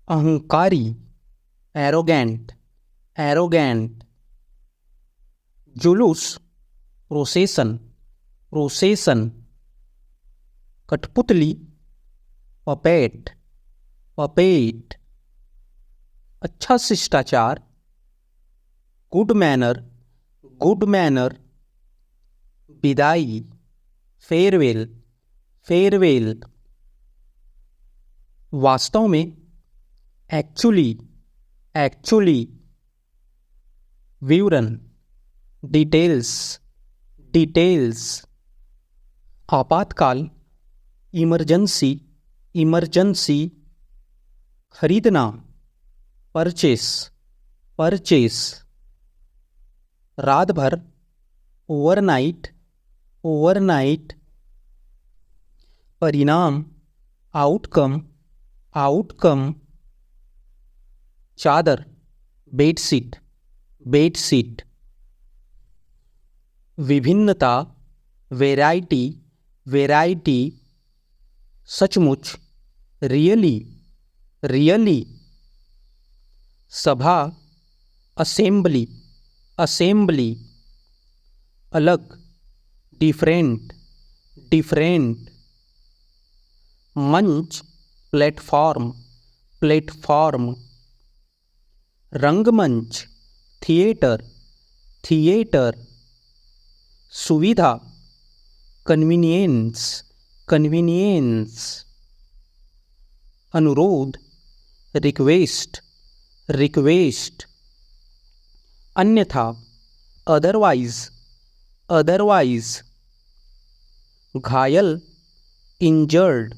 अहंकारी, arrogant, arrogant. जुलूस, प्रोसेसन, प्रोसेसन। कठपुतली, पपेट, पपेट। अच्छा शिष्टाचार, गुड मैनर, गुड मैनर। विदाई, फेयरवेल, फेयरवेल। वास्तव में, एक्चुअली, एक्चुअली। विवरण, डिटेल्स, डिटेल्स। आपातकाल, इमरजेंसी, इमरजेंसी। खरीदना, परचेस, परचेस। रात भर, ओवरनाइट, ओवरनाइट। परिणाम, आउटकम, आउटकम। चादर, बेडशीट, बेडशीट। विभिन्नता, वैरायटी, वैरायटी। सचमुच, रियली, रियली। सभा, असेंबली, असेंबली। अलग, डिफरेंट, डिफरेंट। मंच, प्लेटफॉर्म, प्लेटफॉर्म। रंगमंच, थिएटर, थिएटर। सुविधा, कन्वीनियंस, कन्वीनियंस। अनुरोध, रिक्वेस्ट, रिक्वेस्ट। अन्यथा, अदरवाइज, अदरवाइज। घायल, इंजर्ड,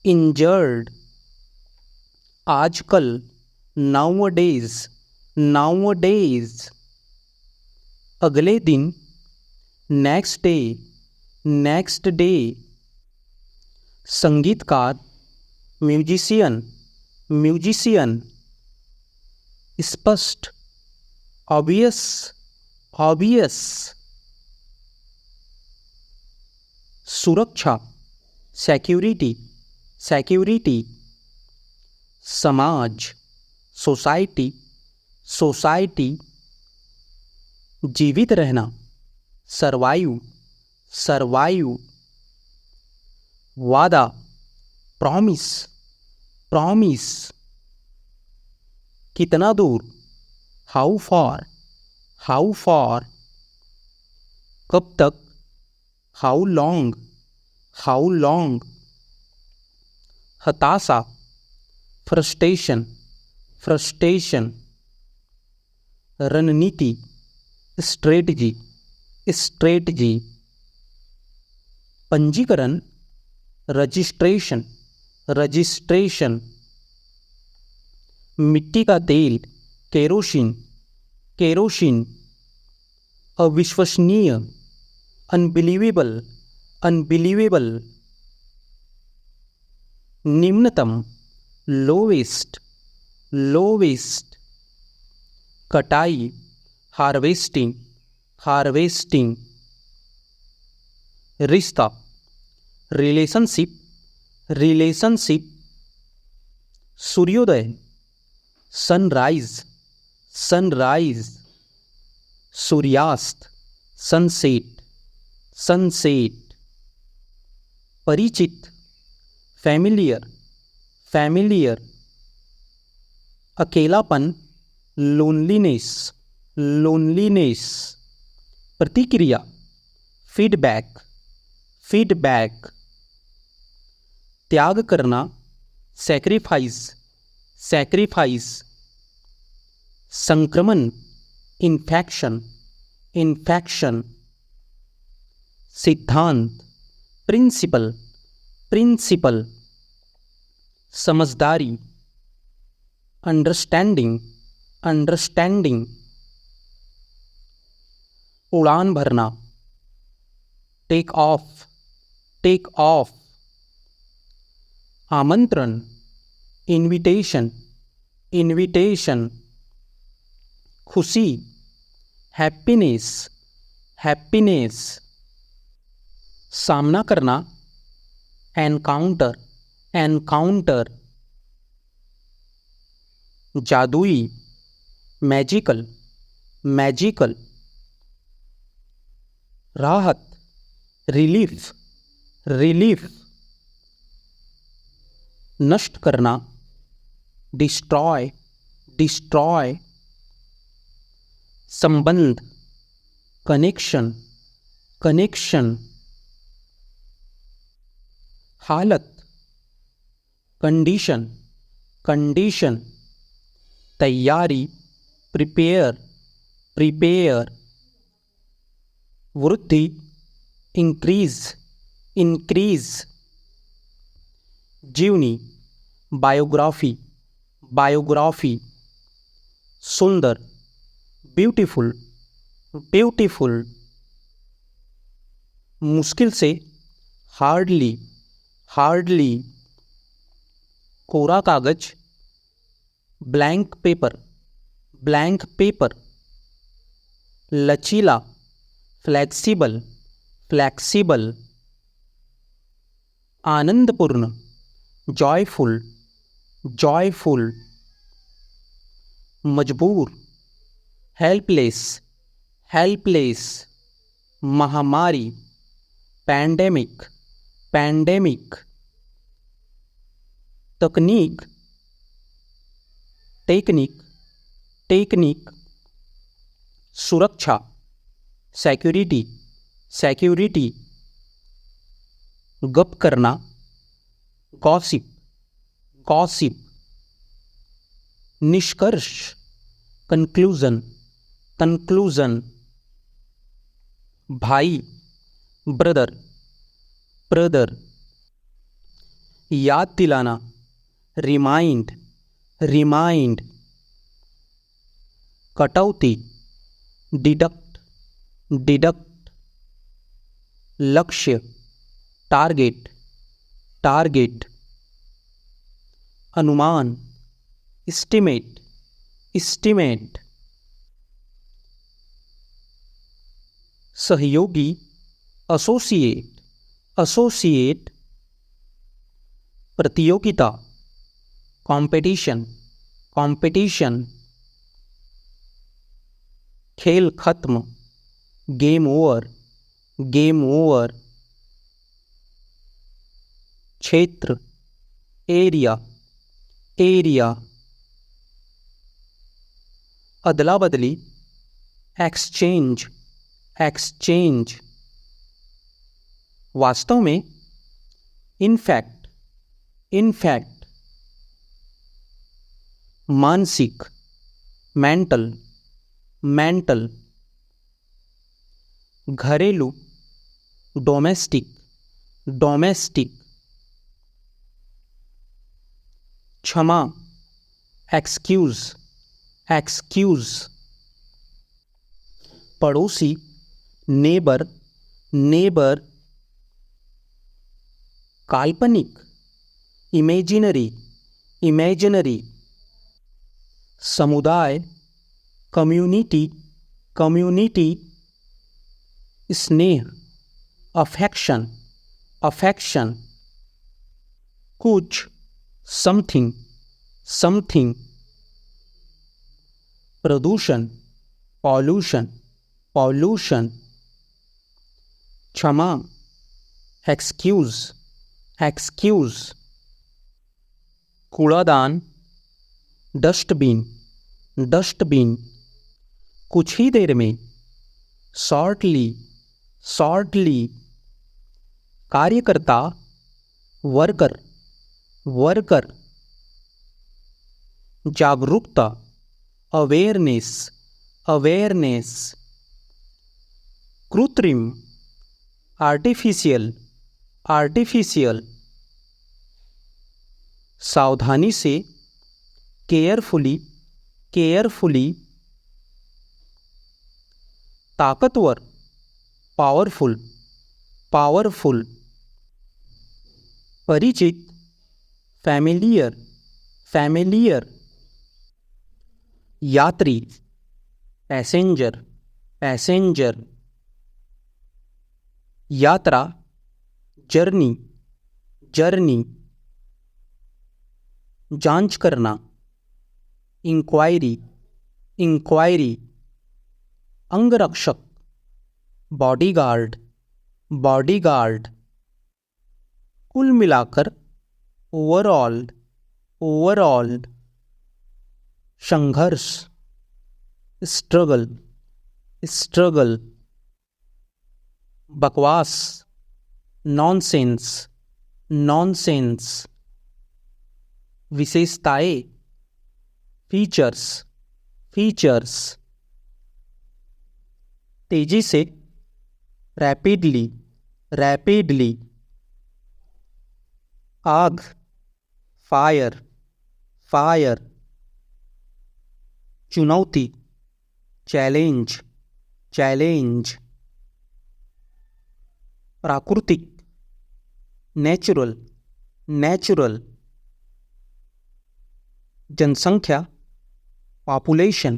इंजर्ड। आजकल, नाउअडेज, नाउअडेज। अगले दिन, नेक्स्ट डे, नेक्स्ट डे। संगीतकार, म्यूजिशियन, म्यूजिशियन। स्पष्ट, ऑब्वियस, ऑब्वियस। सुरक्षा, सिक्योरिटी, सिक्योरिटी। समाज, सोसाइटी, सोसाइटी। जीवित रहना, सरवाइव, सरवाइव। वादा, प्रॉमिस, प्रॉमिस। कितना दूर, हाउ फॉर, हाउ फॉर। कब तक, हाउ लॉन्ग, हाउ लॉन्ग। हताशा, फ्रस्ट्रेशन, फ्रस्ट्रेशन। रणनीति, स्ट्रेटजी, स्ट्रेटजी। पंजीकरण, रजिस्ट्रेशन, रजिस्ट्रेशन। मिट्टी का तेल, केरोसिन, केरोसिन। अविश्वसनीय, अनबिलीवेबल, अनबिलीवेबल। निम्नतम, लोवेस्ट, लोवेस्ट। कटाई, हार्वेस्टिंग, हार्वेस्टिंग। रिश्ता, रिलेशनशिप, रिलेशनशिप। सूर्योदय, सनराइज, सनराइज। सूर्यास्त, सनसेट, सनसेट। परिचित, फैमिलियर, फैमिलियर। अकेलापन, लोनलीनेस, लोनलीनेस। प्रतिक्रिया, फीडबैक, फीडबैक। त्याग करना, सैक्रिफाइस, सैक्रिफाइस। संक्रमण, इन्फेक्शन, इन्फेक्शन। सिद्धांत, प्रिंसिपल, प्रिंसिपल। समझदारी, अंडरस्टैंडिंग, अंडरस्टैंडिंग। उड़ान भरना, टेक ऑफ, टेक ऑफ। आमंत्रण, इनविटेशन, इनविटेशन। खुशी, हैप्पीनेस, हैप्पीनेस। सामना करना, एनकाउंटर, एनकाउंटर। जादुई, मैजिकल, मैजिकल। राहत, रिलीफ, रिलीफ। नष्ट करना, डिस्ट्रॉय, डिस्ट्रॉय। संबंध, कनेक्शन, कनेक्शन। हालत, कंडीशन, कंडीशन। तैयारी, प्रिपेयर, प्रिपेयर। वृद्धि, इंक्रीज, इंक्रीज। जीवनी, बायोग्राफी, बायोग्राफी। सुंदर, ब्यूटीफुल, ब्यूटीफुल। मुश्किल से, हार्डली, हार्डली। कोरा कागज, ब्लैंक पेपर, ब्लैंक पेपर। लचीला, फ्लैक्सिबल, फ्लैक्सिबल। आनंदपूर्ण, जॉयफुल, जॉयफुल। मजबूर, हेल्पलेस, हेल्पलेस। महामारी, पैंडेमिक, पैंडेमिक। तकनीक, टेक्निक, टेक्निक। सुरक्षा, सिक्योरिटी, सिक्योरिटी। गप करना, गॉसिप, गॉसिप। निष्कर्ष, कंक्लूजन, कंक्लूजन। भाई, ब्रदर, ब्रदर। याद दिलाना, रिमाइंड, रिमाइंड। कटौती, डिडक्ट, डिडक्ट। लक्ष्य, टारगेट, टारगेट। अनुमान, एस्टिमेट, एस्टिमेट। सहयोगी, एसोसिएट, एसोसिएट। प्रतियोगिता, कंपटीशन, कंपटीशन। खेल खत्म, गेम ओवर, गेम ओवर। क्षेत्र, एरिया, एरिया। अदला बदली, एक्सचेंज, एक्सचेंज। वास्तव में, इनफैक्ट, इनफैक्ट। मानसिक, मेंटल, मेंटल। घरेलू, डोमेस्टिक, डोमेस्टिक। क्षमा, एक्सक्यूज, एक्सक्यूज। पड़ोसी, नेबर, नेबर। काल्पनिक, इमेजिनरी, इमेजिनरी। समुदाय, कम्युनिटी, कम्युनिटी। स्नेह, अफेक्शन, अफेक्शन। कुछ, समथिंग, समथिंग। प्रदूषण, पॉल्यूशन, पॉल्यूशन। क्षमा, एक्सक्यूज, एक्सक्यूज। कूड़ादान, डस्टबिन, डस्टबिन। कुछ ही देर में, शॉर्टली, शॉर्टली। कार्यकर्ता, वर्कर, वर्कर। जागरूकता, अवेयरनेस, अवेयरनेस। कृत्रिम, आर्टिफिशियल, आर्टिफिशियल। सावधानी से, केयरफुली, केयरफुली। ताकतवर, पावरफुल, पावरफुल। परिचित, फैमिलियर, फैमिलियर। यात्री, पैसेंजर, पैसेंजर। यात्रा, जर्नी, जर्नी। जांच करना, इंक्वायरी, इंक्वायरी, अंगरक्षक, बॉडीगार्ड, बॉडीगार्ड, कुल मिलाकर, ओवरऑल, ओवरऑल, संघर्ष, स्ट्रगल, स्ट्रगल, बकवास, नॉनसेंस, नॉनसेंस, विशेषताएं, फीचर्स, फीचर्स, तेजी से, रैपिडली, रैपिडली, आग, फायर, फायर, चुनौती, चैलेंज, चैलेंज, प्राकृतिक, नेचुरल, नेचुरल, जनसंख्या, पॉपुलेशन,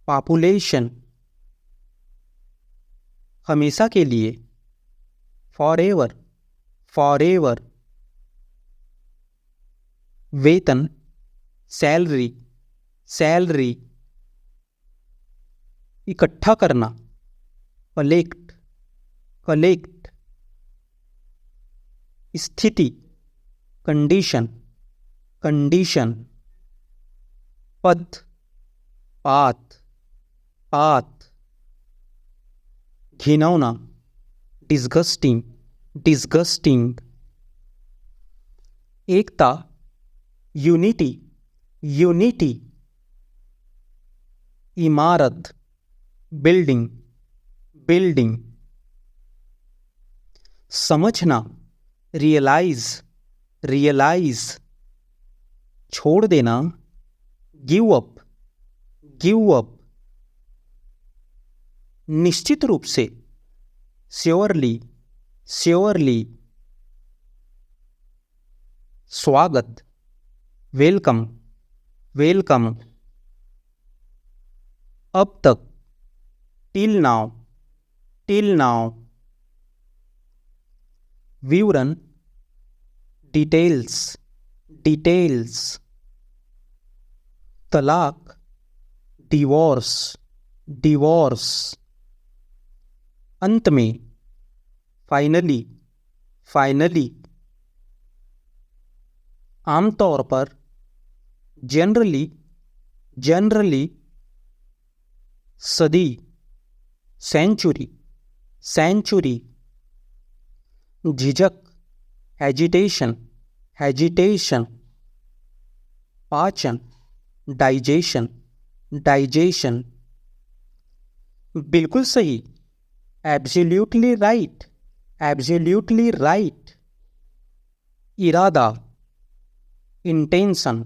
पॉपुलेशन, हमेशा के लिए, फॉरएवर, फॉरएवर, वेतन, सैलरी, सैलरी, इकट्ठा करना, कलेक्ट, कलेक्ट, स्थिति, कंडीशन, कंडीशन, पथ, पाथ, पाथ, घिनौना, डिस्गस्टिंग, डिस्गस्टिंग, एकता, यूनिटी, यूनिटी, इमारत, बिल्डिंग, बिल्डिंग, समझना, रियलाइज, रियलाइज, छोड़ देना, गिव अप, गिव अप, निश्चित रूप से, श्योरली, श्योरली, स्वागत, वेलकम, वेलकम, अब तक, टिल नाउ, टिल नाउ, विवरण, डिटेल्स, डिटेल्स, तलाक, डिवोर्स, डिवोर्स, अंत में, फाइनली, फाइनली, आमतौर पर, जनरली, जनरली, सदी, सेंचुरी, सेंचुरी, झिझक, एजिटेशन, एजिटेशन, पाचन, डाइजेशन, डाइजेशन, बिल्कुल सही, एब्सोल्युटली राइट, एब्सोल्युटली राइट, इरादा, इंटेंशन,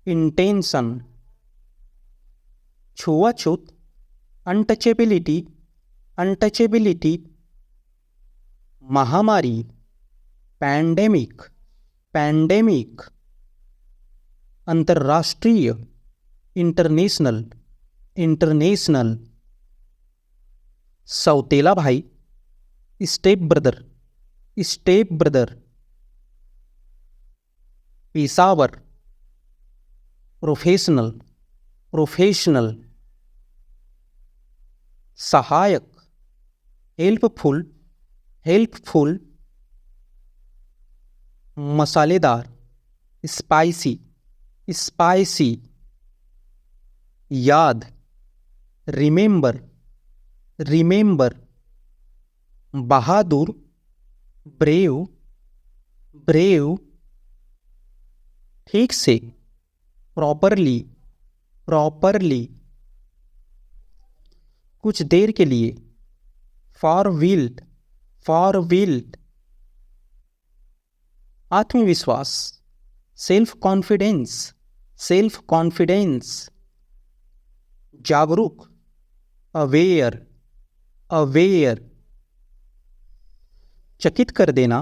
इंटेंशन, छुआछूत, अनटचेबिलिटी, अनटचेबिलिटी, महामारी, पैंडेमिक, पैंडेमिक, अंतर्राष्ट्रीय, इंटरनेशनल, इंटरनेशनल, सौतेला भाई, step brother, step brother, Peshawar, professional, professional, सहायक, हेल्पफुल, हेल्पफुल, मसालेदार, स्पाइसी, स्पाइसी, याद, रिमेंबर, रिमेंबर, बहादुर, ब्रेव, ब्रेव, ठीक से, प्रॉपरली, प्रॉपरली, कुछ देर के लिए, फॉर व्हील्ड, फॉर व्हील्ड, आत्मविश्वास, सेल्फ कॉन्फिडेंस, सेल्फ कॉन्फिडेंस, जागरूक, अवेयर, अवेयर, चकित कर देना,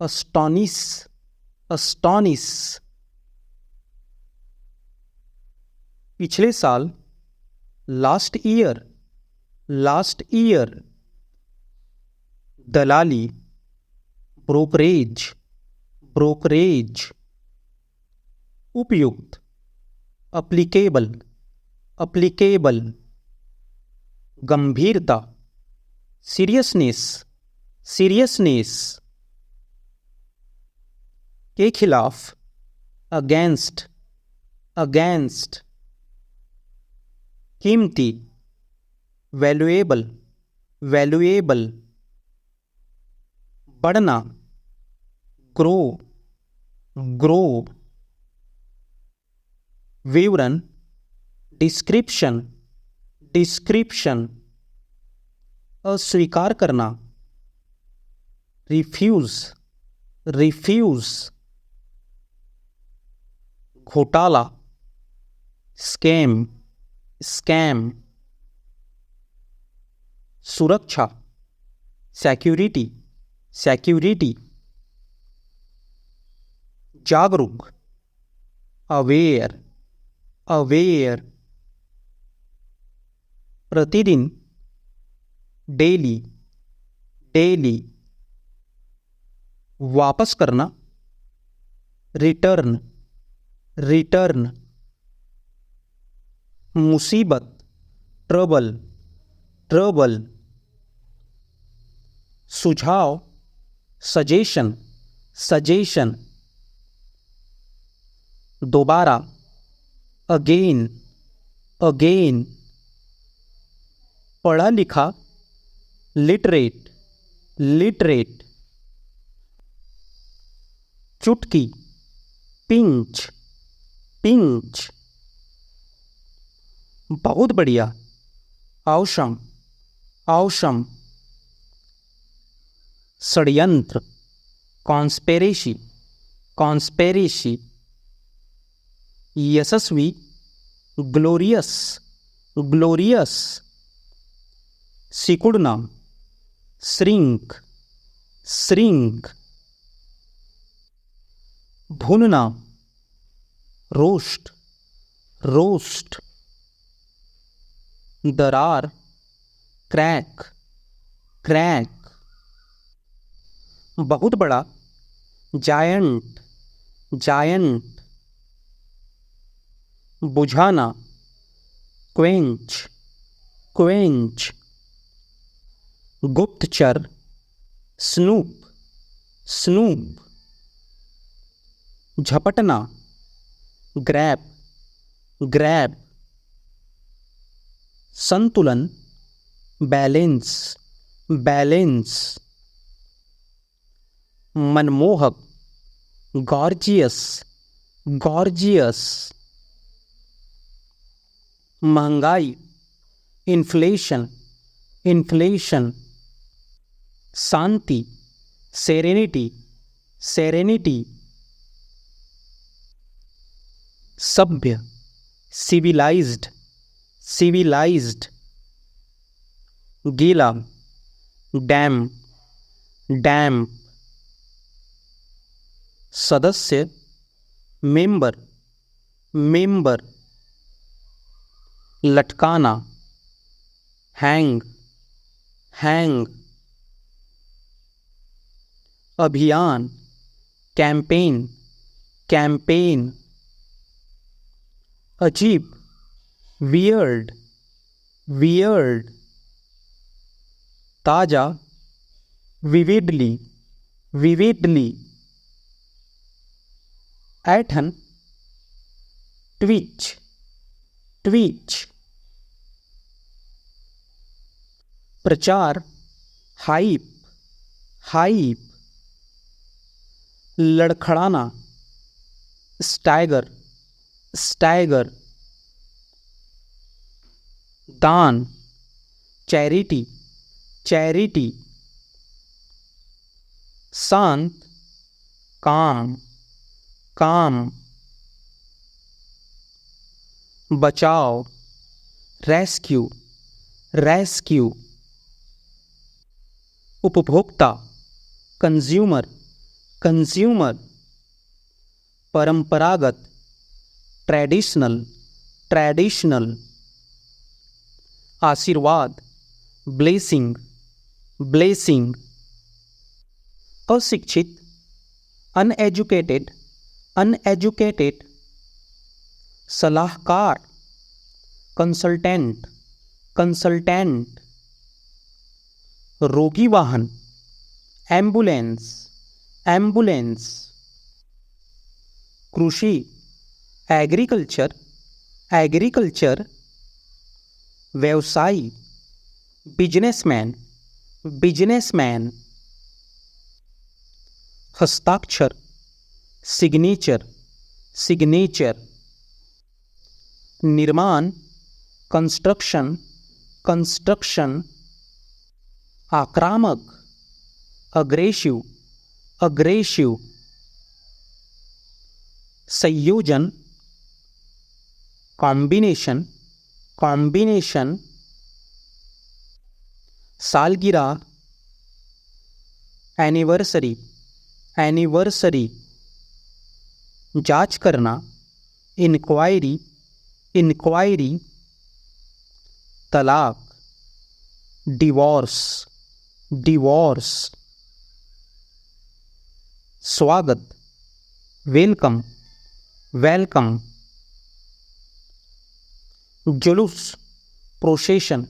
अस्टॉनिश, अस्टॉनिश, पिछले साल, लास्ट ईयर, लास्ट ईयर, दलाली, ब्रोकरेज, ब्रोकरेज, उपयुक्त, अप्लीकेबल, अप्लीकेबल। गंभीरता, सीरियसनेस, सीरियसनेस। के खिलाफ, अगेंस्ट, अगेंस्ट। कीमती, वैल्यूएबल, वैल्यूएबल। बढ़ना, ग्रो, ग्रो। विवरण, डिस्क्रिप्शन, डिस्क्रिप्शन। अस्वीकार करना, रिफ्यूज, रिफ्यूज। घोटाला, स्कैम, स्कैम। सुरक्षा, सिक्योरिटी, सिक्योरिटी। जागरूक, अवेयर, अवेयर। प्रतिदिन, डेली, डेली। वापस करना, रिटर्न, रिटर्न। मुसीबत, ट्रबल, ट्रबल। सुझाव, सजेशन, सजेशन। दोबारा, अगेन, अगेन। पढ़ा लिखा, लिटरेट, लिटरेट। चुटकी, पिंच, पिंच। बहुत बढ़िया, औसम, औसम। षड्यंत्र, कॉन्स्पेरेसी, कॉन्स्पेरेसी। यशस्वी, ग्लोरियस, ग्लोरियस। सिकुड़ना, श्रिंक, श्रिंक। भूनना, रोस्ट, रोस्ट। दरार, क्रैक, क्रैक। बहुत बड़ा, जायंट, जायंट। बुझाना, क्वेंच, क्वेंच। गुप्तचर, स्नूप, स्नूप। झपटना, ग्रैब, ग्रैब। संतुलन, बैलेंस, बैलेंस। मनमोहक, गॉर्जियस, गॉर्जियस। महंगाई, इन्फ्लेशन, इन्फ्लेशन। शांति, सेरेनिटी, सेरेनिटी। सभ्य, सिविलाइज्ड, सिविलाइज्ड। गीला, डैम, डैम। सदस्य, मेंबर, मेंबर। लटकाना, hang, hang. अभियान, कैंपेन, कैंपेन। अजीब, वियर्ड, वियर्ड। ताजा, विविडली, विविडली। ऐठन, ट्विच, ट्विच। प्रचार, हाइप, हाइप। लड़खड़ाना, स्टाइगर, स्टाइगर। दान, चैरिटी, चैरिटी। शांत, काम, काम। बचाव, रेस्क्यू, रेस्क्यू। उपभोक्ता, कंज्यूमर, कंज्यूमर। परंपरागत, ट्रेडिशनल, ट्रेडिशनल। आशीर्वाद, ब्लेसिंग, ब्लेसिंग। अशिक्षित, अनएजुकेटेड, अनएजुकेटेड। सलाहकार, कंसल्टेंट, कंसल्टेंट। रोगी वाहन, एम्बुलेंस, एम्बुलेंस। कृषि, एग्रीकल्चर, एग्रीकल्चर। व्यवसायी, बिजनेसमैन, बिजनेसमैन। हस्ताक्षर, सिग्नेचर, सिग्नेचर। निर्माण, कंस्ट्रक्शन, कंस्ट्रक्शन। आक्रामक, अग्रेसिव, अग्रेसिव। संयोजन, कॉम्बिनेशन, कॉम्बिनेशन। सालगिरह, एनिवर्सरी, एनिवर्सरी। जांच करना, इंक्वायरी, इंक्वायरी। तलाक, डिवोर्स, डिवोर्स। स्वागत, वेलकम, वेलकम। जुलूस, प्रोसेशन,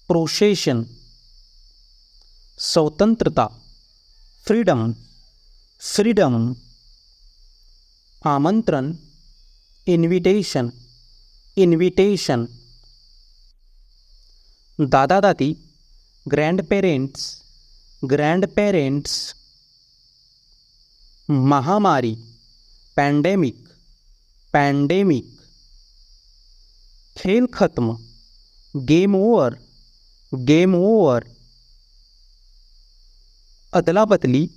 प्रोसेशन। स्वतंत्रता, फ्रीडम, फ्रीडम। आमंत्रण, इनविटेशन, इनविटेशन। दादा दादी, ग्रैंड पेरेंट्स, ग्रैंड पेरेंट्स। महामारी, पैंडेमिक, पैंडेमिक। खेल खत्म, गेम ओवर, गेम ओवर। अदला बदली,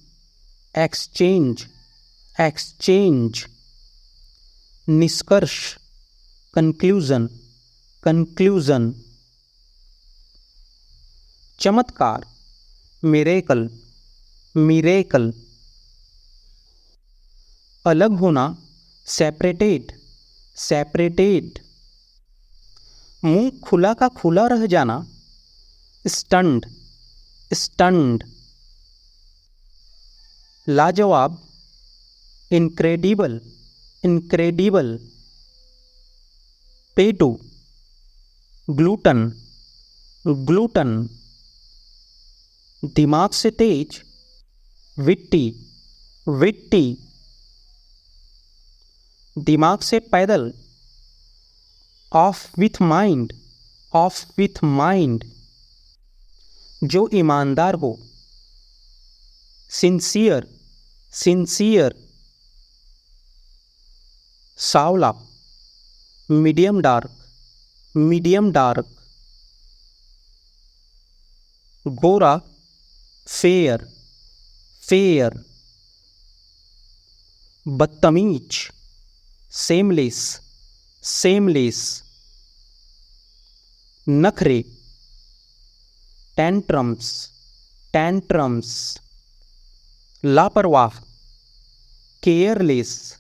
एक्सचेंज, एक्सचेंज। निष्कर्ष, कंक्लूजन, कंक्लूजन। चमत्कार, मिरेकल, मिरेकल। अलग होना, सेपरेटेड, सेपरेटेड। मुंह खुला का खुला रह जाना, स्टंड, स्टंड। लाजवाब, इनक्रेडिबल, इनक्रेडिबल। पेटू, ग्लूटन, ग्लूटन। दिमाग से तेज, विट्टी, विट्टी। दिमाग से पैदल, off with mind, off with mind. जो ईमानदार हो, सिंसियर, सिंसियर। सावला, मीडियम डार्क, मीडियम डार्क। गोरा, फेयर, फेयर। बदतमीज, सेमलेस, सेमलेस। नखरे, टेंट्रम्स, टेंट्रम्स। लापरवाह, केयरलेस,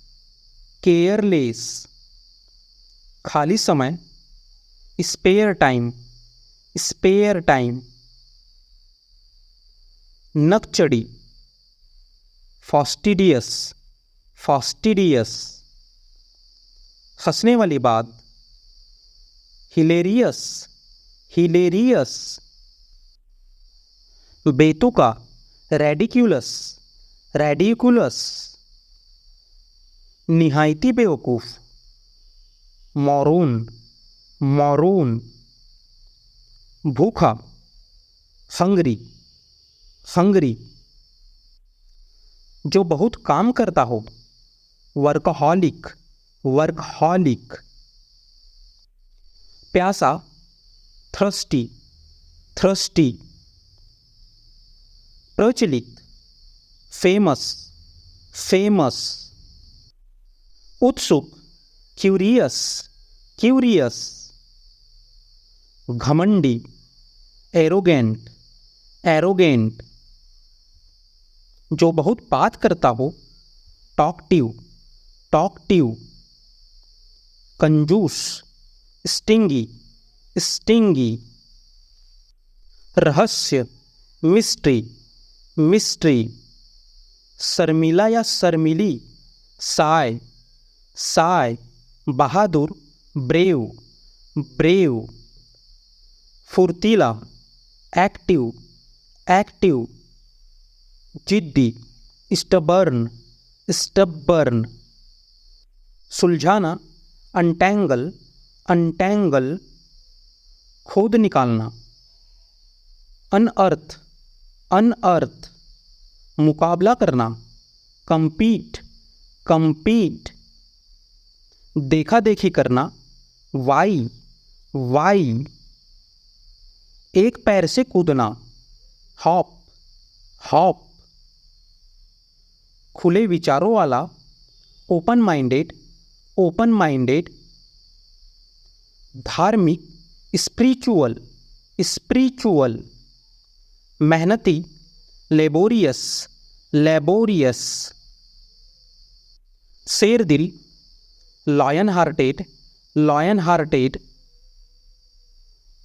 केयरलेस। खाली समय, स्पेयर टाइम, स्पेयर टाइम। नकचड़ी, फास्टिडियस, फास्टिडियस। हंसने वाली बात, हिलेरियस, हिलेरियस। बेतुका, रेडिक्यूलस, रेडिकुलस। निहायती बेवकूफ, मौरून, मौरून। भूखा, हंगरी, हंगरी। जो बहुत काम करता हो, वर्कहॉलिक, वर्कहॉलिक। प्यासा, थ्रस्टी, थ्रस्टी। प्रचलित, फेमस, फेमस। उत्सुक, क्यूरियस, क्यूरियस। घमंडी, एरोगेंट, एरोगेंट। जो बहुत बात करता हो, टॉकटिव, टॉकटिव। कंजूस, स्टिंगी, स्टिंगी। रहस्य, मिस्ट्री, मिस्ट्री। शर्मिला या शर्मिली, साय, साय। बहादुर, ब्रेव, ब्रेव। फुर्तीला, एक्टिव, एक्टिव। जिद्दी, स्टबर्न, स्टबर्न। सुलझाना, अनटैंगल, अनटैंगल। खोद निकालना, अनअर्थ, अनअर्थ। मुकाबला करना, compete, compete। देखा देखी करना, why, why। एक पैर से कूदना, hop, hop। खुले विचारों वाला, ओपन माइंडेड, ओपन माइंडेड। धार्मिक, स्पिरिचुअल, स्पिरिचुअल। मेहनती, लेबोरियस, लेबोरियस। शेर दिल, लॉयन हार्टेड, लॉयन हार्टेड।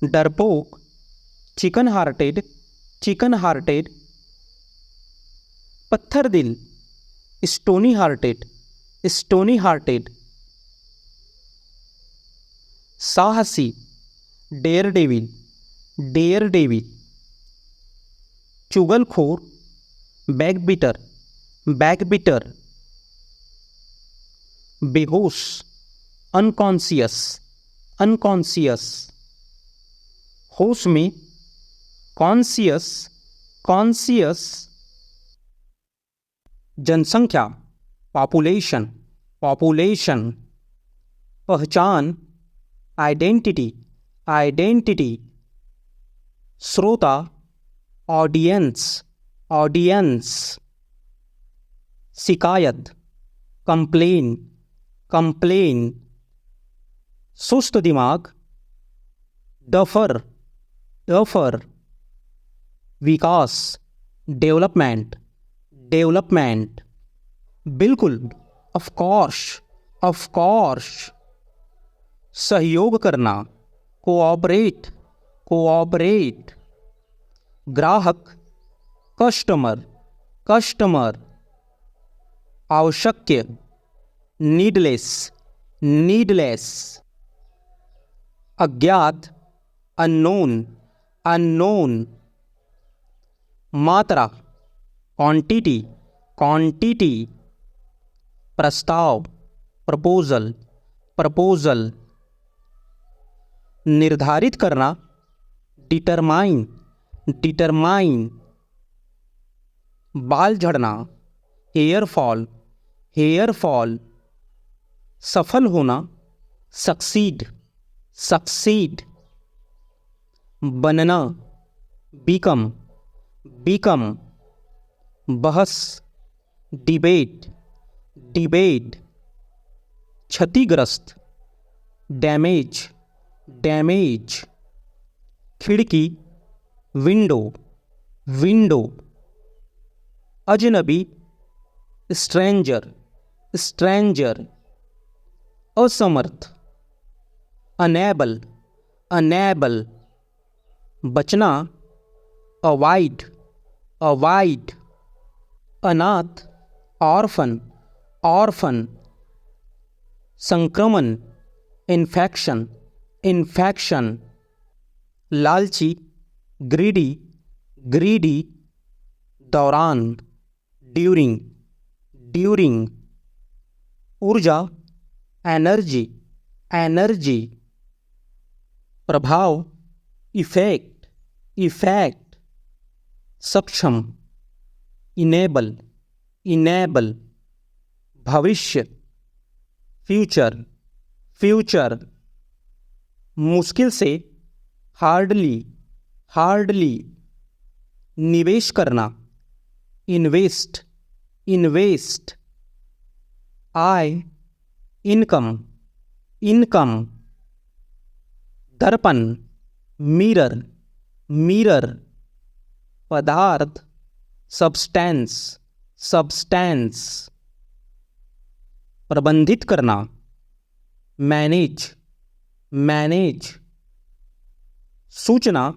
डरपोक, चिकन हार्टेड, चिकन हार्टेड। पत्थर दिल, स्टोनी हार्टेड, स्टोनी हार्टेड। साहसी, डेयर डेविल, डेयर डेविल। चुगलखोर, बैकबीटर, बैकबीटर। बेहोश, अनकॉन्शियस, अनकॉन्शियस। होश में, कॉन्शियस, कॉन्शियस। जनसंख्या, पॉपुलेशन, पॉपुलेशन। पहचान, आइडेंटिटी, आइडेंटिटी। श्रोता, ऑडियंस, ऑडियंस। शिकायत, कंप्लेन, कंप्लेन। सुस्त दिमाग, डफर, डफर। विकास, डेवलपमेंट, डेवलपमेंट। बिल्कुल, ऑफ कोर्स, ऑफ कोर्स। सहयोग करना, कोऑपरेट, कोऑपरेट। ग्राहक, कस्टमर, कस्टमर। आवश्यक, नीडलेस, नीडलेस। अज्ञात, अननोन, अननोन। मात्रा, क्वांटिटी, क्वांटिटी। प्रस्ताव, प्रपोजल, प्रपोजल। निर्धारित करना, डिटरमाइन, डिटरमाइन। बाल झड़ना, हेयर फॉल, हेयर फॉल। सफल होना, सक्सीड, सक्सीड। बनना, बिकम, बिकम। बहस, डिबेट, डिबेट। क्षतिग्रस्त, डैमेज, डैमेज। खिड़की, विंडो, विंडो। अजनबी, स्ट्रेंजर, स्ट्रेंजर। असमर्थ, अनेबल, अनेबल। बचना, अवॉइड, अवॉइड। अनाथ, ऑर्फन, ऑर्फन। संक्रमण, इन्फेक्शन, इन्फेक्शन। लालची, ग्रीडी, ग्रीडी। दौरान, ड्यूरिंग, ड्यूरिंग। ऊर्जा, एनर्जी, एनर्जी। प्रभाव, इफेक्ट, इफेक्ट। सक्षम, इनेबल, इनेबल। भविष्य, फ्यूचर, फ्यूचर। मुश्किल से, हार्डली, हार्डली। निवेश करना, इन्वेस्ट, इन्वेस्ट। आय, इनकम, इनकम। दर्पण, मिरर, मिरर। पदार्थ, सब्सटेंस, सब्सटेंस। प्रबंधित करना, मैनेज, मैनेज। सूचना,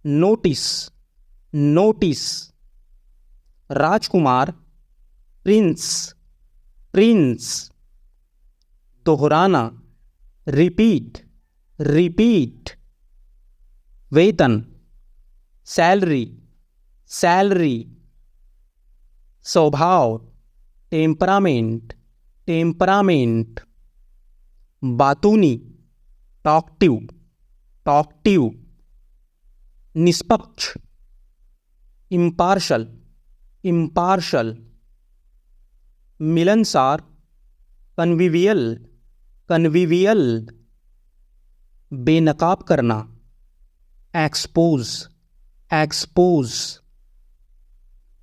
नोटिस, नोटिस। राजकुमार, प्रिंस, प्रिंस। दोहराना, रिपीट, रिपीट। वेतन, सैलरी, सैलरी। स्वभाव, टेम्परामेंट, टेम्परामेंट। बातूनी, टॉकटिव, टॉकटिव। निष्पक्ष, इम्पार्शल, इम्पार्शल। मिलनसार, कन्विवियल, कन्विवियल। बेनकाब करना, एक्सपोज, एक्सपोज।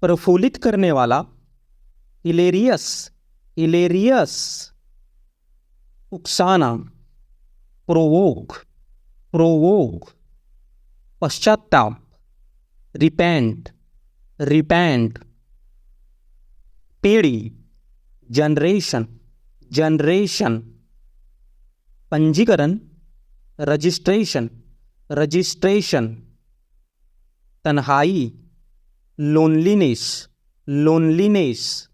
प्रफुल्लित करने वाला, हिलेरियस, हिलेरियस। उकसाना, प्रोवोक, प्रोवोक। पश्चाताप, रिपेंट, रिपेंट। पीढ़ी, जनरेशन, जनरेशन। पंजीकरण, रजिस्ट्रेशन, रजिस्ट्रेशन। तन्हाई, लोनलीनेस, लोनलीनेस।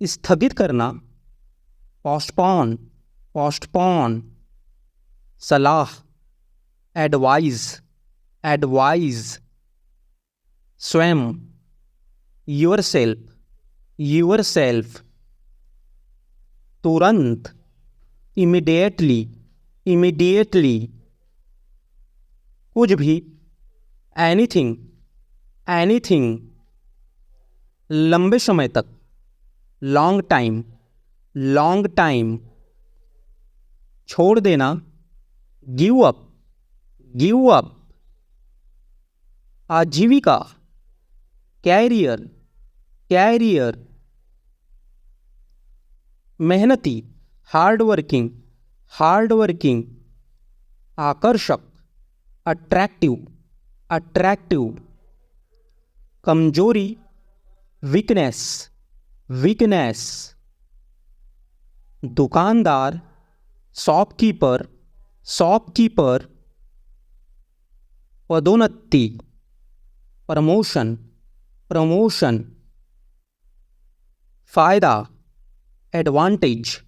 स्थगित करना, पोस्टपोन, पोस्टपोन। सलाह, एडवाइज, एडवाइज। स्वयं, योरसेल्फ, योरसेल्फ। तुरंत, इमीडिएटली, इमीडिएटली। कुछ भी, एनीथिंग, एनीथिंग। लंबे समय तक, लॉन्ग टाइम, लॉन्ग टाइम। छोड़ देना, गिव अप, गिव अप। आजीविका, कैरियर, कैरियर। मेहनती, हार्ड वर्किंग, हार्ड वर्किंग। आकर्षक, अट्रैक्टिव, अट्रैक्टिव। कमजोरी, वीकनेस, वीकनेस। दुकानदार, शॉपकीपर, शॉपकीपर। पदोन्नति, प्रमोशन, प्रमोशन। फायदा, एडवांटेज,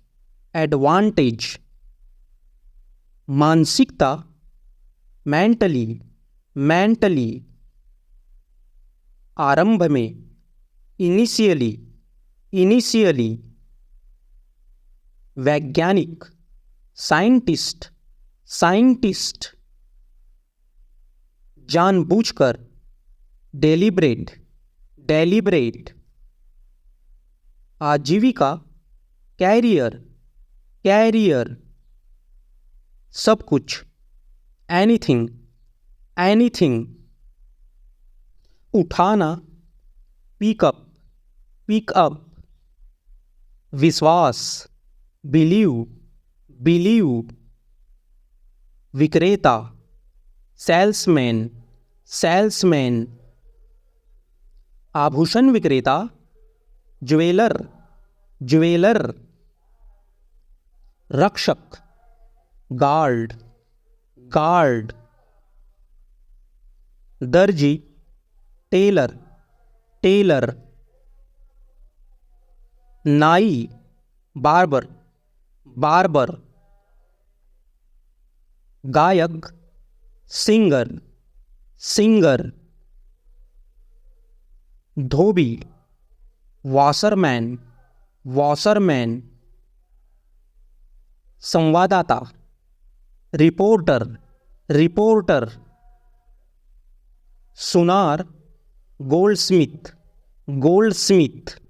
एडवांटेज। मानसिकता, मेंटली, मेंटली। आरंभ में, इनिशियली, इनिशियली। वैज्ञानिक, साइंटिस्ट, साइंटिस्ट। जानबूझकर, डेलिब्रेट, डेलिब्रेट। आजीविका, कैरियर, कैरियर। सब कुछ, एनीथिंग, एनीथिंग। उठाना, पिकअप, पिकअप। विश्वास, बिलीव, बिलीव। विक्रेता, सेल्समैन, सेल्समैन। आभूषण विक्रेता, ज्वेलर, ज्वेलर। रक्षक, गार्ड, गार्ड। दर्जी, टेलर, टेलर। नाई, बार्बर, बार्बर। गायक, सिंगर, सिंगर। धोबी, वॉशरमैन, वॉशरमैन। संवाददाता, रिपोर्टर, रिपोर्टर। सुनार, गोल्डस्मिथ, गोल्डस्मिथ।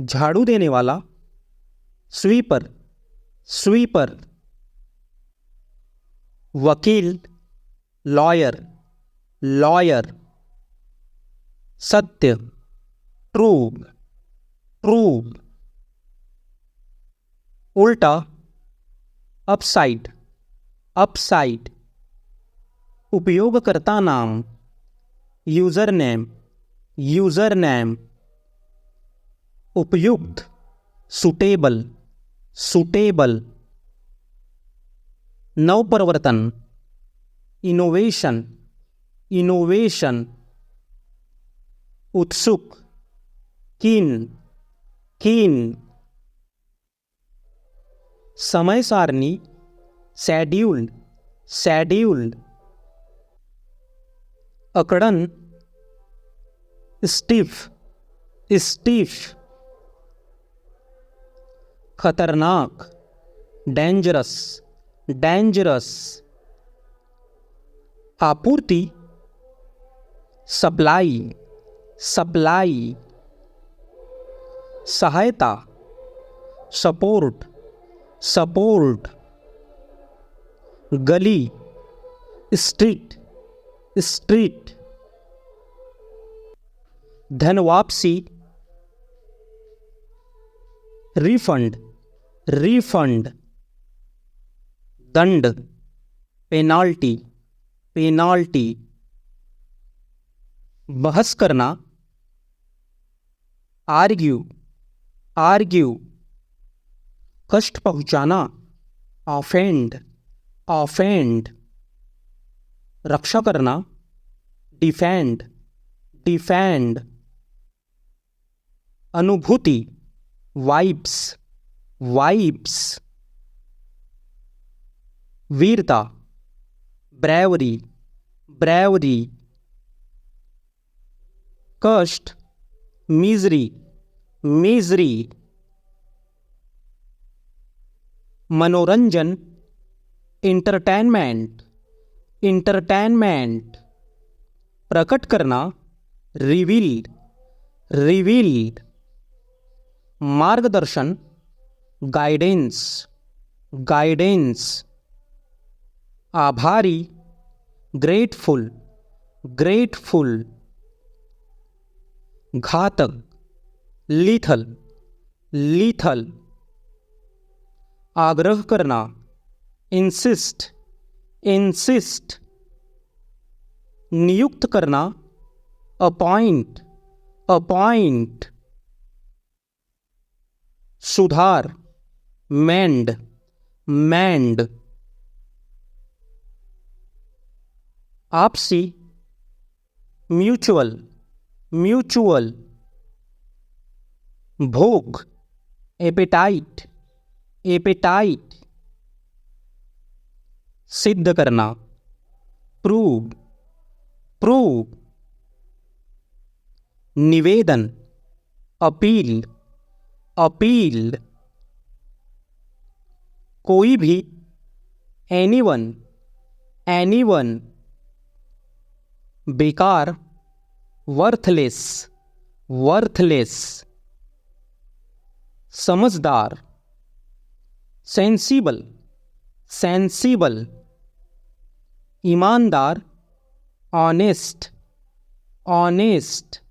झाड़ू देने वाला, स्वीपर, स्वीपर। वकील, लॉयर, लॉयर। सत्य, ट्रू, ट्रू। उल्टा, अपसाइड, अपसाइड। उपयोगकर्ता नाम, यूजर नेम, यूजर नेम। उपयुक्त, सुटेबल, सुटेबल। नवप्रवर्तन, इनोवेशन, इनोवेशन। उत्सुक, कीन, कीन। समय सारणी, शेड्यूल्ड, शेड्यूल्ड। अकड़न, स्टिफ, स्टिफ। खतरनाक, डेंजरस, डेंजरस। आपूर्ति, सप्लाई, सप्लाई। सहायता, सपोर्ट, सपोर्ट। गली, स्ट्रीट, स्ट्रीट। धन वापसी, रिफंड, रिफंड। दंड, पेनाल्टी, पेनाल्टी। बहस करना, आर्ग्यू, आर्ग्यू। कष्ट पहुंचाना, ऑफेंड, ऑफेंड। रक्षा करना, डिफेंड, डिफेंड। अनुभूति, वाइब्स, वाइब्स। वीरता, ब्रेवरी, ब्रेवरी। कष्ट, मिजरी, मिजरी। मनोरंजन, इंटरटेनमेंट, इंटरटेनमेंट। प्रकट करना, रिवील्ड, रिवील्ड। मार्गदर्शन, गाइडेंस, गाइडेंस। आभारी, ग्रेटफुल, ग्रेटफुल। घातक, लीथल, लीथल। आग्रह करना, इंसिस्ट, इंसिस्ट। नियुक्त करना, अपॉइंट, अपॉइंट। सुधार, मेंड, मेंड। आपसी, म्यूचुअल, म्यूचुअल। भोग, एपेटाइट, एपेटाइट। सिद्ध करना, प्रूव, प्रूव। निवेदन, अपील, अपील। कोई भी, एनीवन, एनीवन। बेकार, वर्थलेस, वर्थलेस। समझदार, सेंसिबल, सेंसिबल। ईमानदार, ऑनेस्ट, ऑनेस्ट।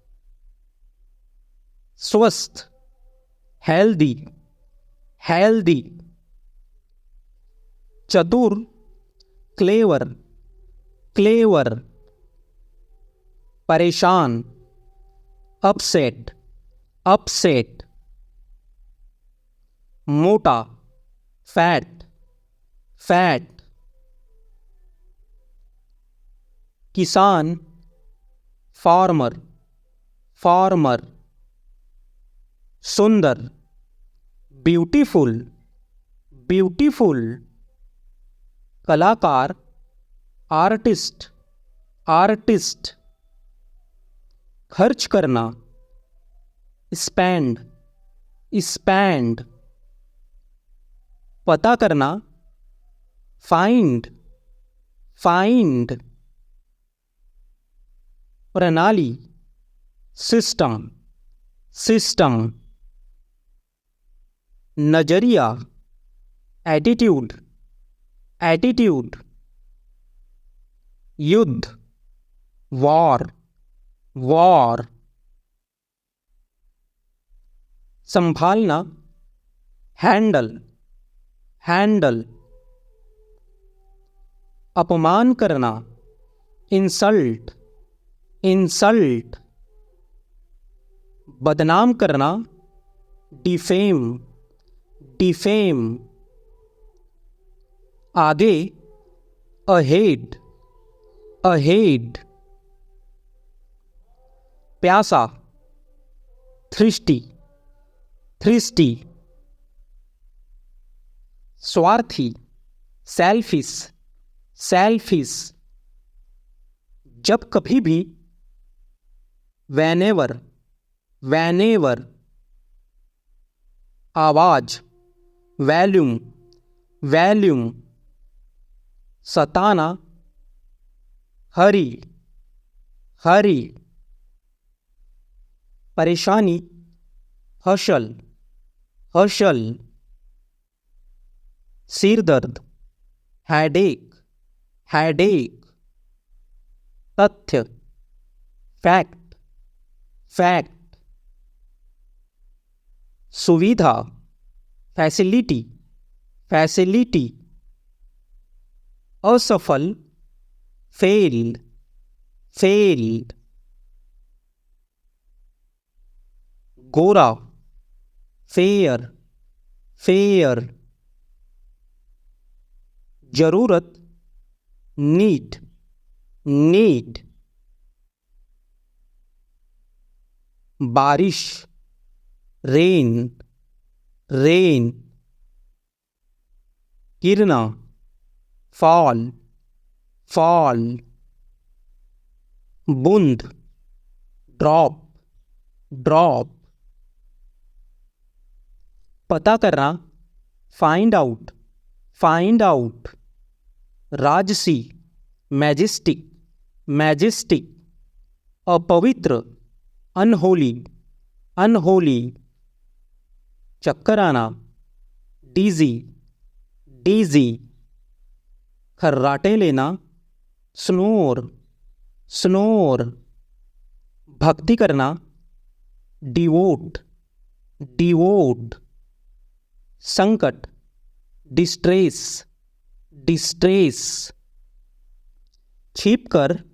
स्वस्थ, हेल्दी, हेल्दी। चतुर, क्लेवर, क्लेवर। परेशान, अपसेट, अपसेट। मोटा, फैट, फैट। किसान, फार्मर, फार्मर। सुंदर, ब्यूटीफुल, ब्यूटीफुल। कलाकार, आर्टिस्ट, आर्टिस्ट। खर्च करना, स्पेंड, स्पेंड। पता करना, फाइंड, फाइंड। प्रणाली, सिस्टम, सिस्टम। नजरिया, एटीट्यूड, एटीट्यूड। युद्ध, वॉर, वॉर। संभालना, हैंडल, हैंडल। अपमान करना, इंसल्ट, इंसल्ट। बदनाम करना, डिफेम, डिफेम। आगे, अहेड, अहेड। प्यासा, थ्रिस्टी, थ्रिस्टी। स्वार्थी, सेल्फिश, सेल्फिश। जब कभी भी, whenever, whenever। आवाज, वॉल्यूम, वॉल्यूम। सताना, हरी, हरी। परेशानी, हशल, हशल। सिर दर्द, हेडेक, हेडेक। तथ्य, फैक्ट, फैक्ट। सुविधा, फैसिलिटी, फैसिलिटी। असफल, फेल, फेल। गोरा, फेयर, फेयर। जरूरत, नीड, नीड। बारिश, रेन, रेन। गिरना, फॉल, फॉल। बूंद, ड्रॉप, ड्रॉप। पता करना, फाइंड आउट, फाइंड आउट। राजसी, मैजेस्टिक, मैजेस्टिक। अपवित्र, अनहोली, अनहोली। चक्कर आना, डीजी, डीजी। खर्राटे लेना, स्नोर, स्नोर। भक्ति करना, डिवोट, डिवोट। संकट, डिस्ट्रेस, डिस्ट्रेस। छिप कर,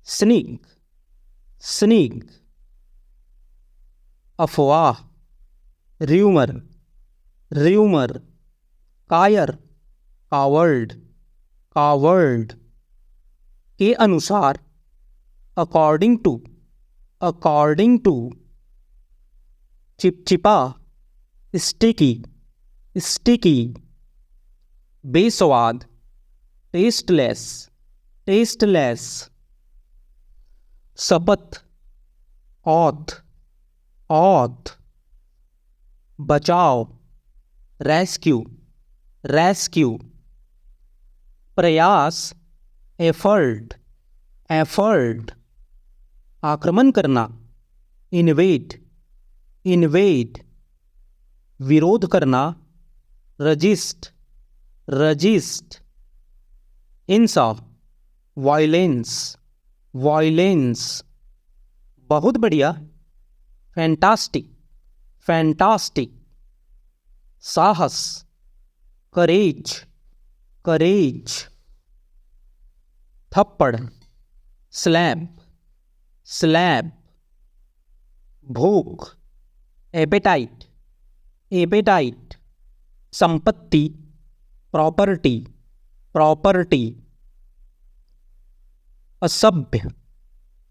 स्नीक, स्नीक। अफवाह, र्यूमर, र्यूमर। कायर, कावर्ड, कावर्ड। के अनुसार, अकॉर्डिंग टू, अकॉर्डिंग टू। चिपचिपा, स्टिकी, स्टिकी। बेस्वाद, टेस्टलेस, टेस्टलेस। शपथ, ऑथ, ऑथ। बचाव, रेस्क्यू, रेस्क्यू। प्रयास, एफर्ट, एफर्ट। आक्रमण करना, इन्वेड, इन्वेड। विरोध करना, रजिस्ट, रजिस्ट। हिंसा, वायलेंस, वायलेंस। बहुत बढ़िया, फैंटास्टिक, फैंटास्टिक। साहस, करेज, करेज। थप्पड़, स्लैप, स्लैप। भूख, एपेटाइट, एपेटाइट। संपत्ति, प्रॉपर्टी, प्रॉपर्टी। असभ्य,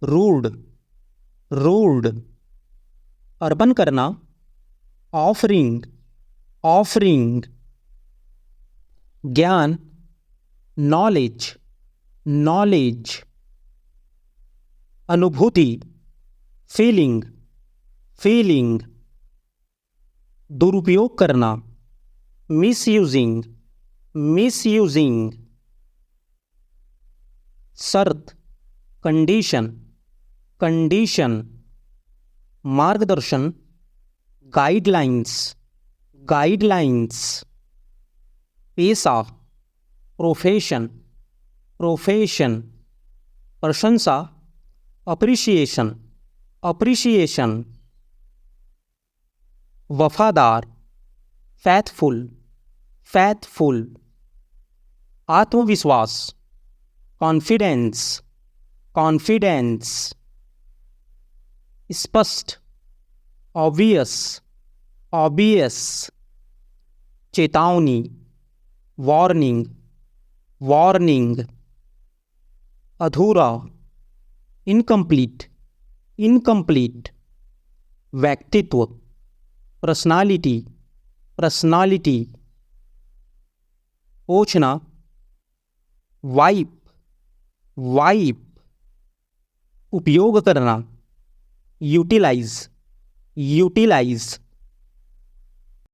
रूड, रूड। अर्पण करना, ऑफरिंग, ऑफरिंग। ज्ञान, नॉलेज, नॉलेज। अनुभूति, फीलिंग, फीलिंग। दुरुपयोग करना, मिसयूजिंग, मिसयूजिंग। शर्त, कंडीशन, कंडीशन। मार्गदर्शन, गाइडलाइंस, गाइडलाइंस। पेशा, प्रोफेशन, प्रोफेशन। प्रशंसा, अप्रिसिएशन, अप्रिसिएशन। वफादार, फैथफुल, फैथफुल। आत्मविश्वास, कॉन्फिडेंस, कॉन्फिडेंस। स्पष्ट, ऑब्वियस, ऑब्वियस। चेतावनी, वार्निंग, वार्निंग। अधूरा, इनकम्प्लीट, इनकम्प्लीट। व्यक्तित्व, पर्सनालिटी, पर्सनालिटी। पोंछना, वाइप, वाइप, उपयोग करना, यूटिलाइज, यूटिलाइज,